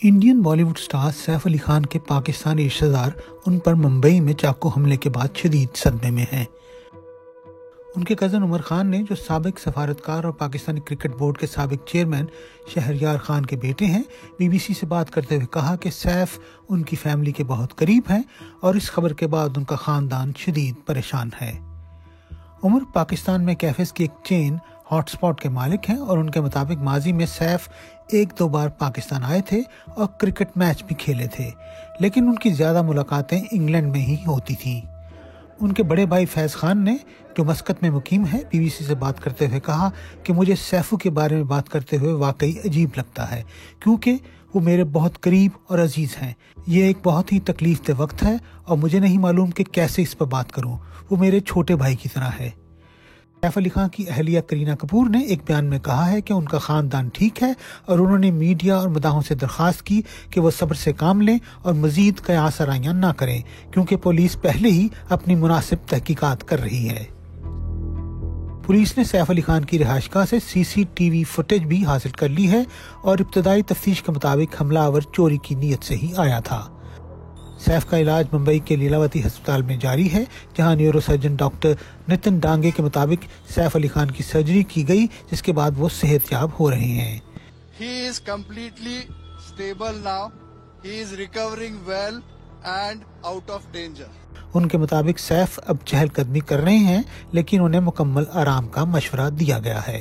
Indian Bollywood star Saif Ali Khan کے پاکستانی رشتہ دار ان پر ممبئی میں چاقو حملے کے بعد شدید صدمے میں ہیں۔ ان کے کزن عمر خان نے، جو سابق سفارتکار اور پاکستانی کرکٹ بورڈ کے سابق چیئرمین شہریار خان کے بیٹے ہیں، بی بی سی سے بات کرتے ہوئے کہا کہ سیف ان کی فیملی کے بہت قریب ہیں اور اس خبر کے بعد ان کا خاندان شدید پریشان ہے۔ عمر پاکستان میں کیفیز کی ایک چین ہاٹ سپاٹ کے مالک ہیں اور ان کے مطابق ماضی میں سیف 1-2 بار پاکستان آئے تھے اور کرکٹ میچ بھی کھیلے تھے، لیکن ان کی زیادہ ملاقاتیں انگلینڈ میں ہی ہوتی تھیں۔ ان کے بڑے بھائی فیض خان نے، جو مسقط میں مقیم ہے، بی بی سی سے بات کرتے ہوئے کہا کہ مجھے سیفو کے بارے میں بات کرتے ہوئے واقعی عجیب لگتا ہے، کیونکہ وہ میرے بہت قریب اور عزیز ہیں۔ یہ ایک بہت ہی تکلیف دہ وقت ہے اور مجھے نہیں معلوم کہ کیسے اس پر بات کروں۔ وہ میرے چھوٹے بھائی کی طرح ہے۔ سیف علی خان کی اہلیہ کرینہ کپور نے ایک بیان میں کہا ہے کہ ان کا خاندان ٹھیک ہے اور انہوں نے میڈیا اور مداحوں سے درخواست کی کہ وہ صبر سے کام لیں اور مزید قیاس آرائیاں نہ کریں، کیونکہ پولیس پہلے ہی اپنی مناسب تحقیقات کر رہی ہے۔ پولیس نے سیف علی خان کی رہائش گاہ سے CCTV فوٹیج بھی حاصل کر لی ہے اور ابتدائی تفتیش کے مطابق حملہ آور چوری کی نیت سے ہی آیا تھا۔ سیف کا علاج ممبئی کے لیلاوتی ہسپتال میں جاری ہے، جہاں نیورو سرجن ڈاکٹر نتن ڈانگے کے مطابق سیف علی خان کی سرجری کی گئی، جس کے بعد وہ صحت یاب ہو رہے ہیں۔ He is completely stable now. He is recovering well and out of danger. ان کے مطابق سیف اب چہل قدمی کر رہے ہیں، لیکن انہیں مکمل آرام کا مشورہ دیا گیا ہے۔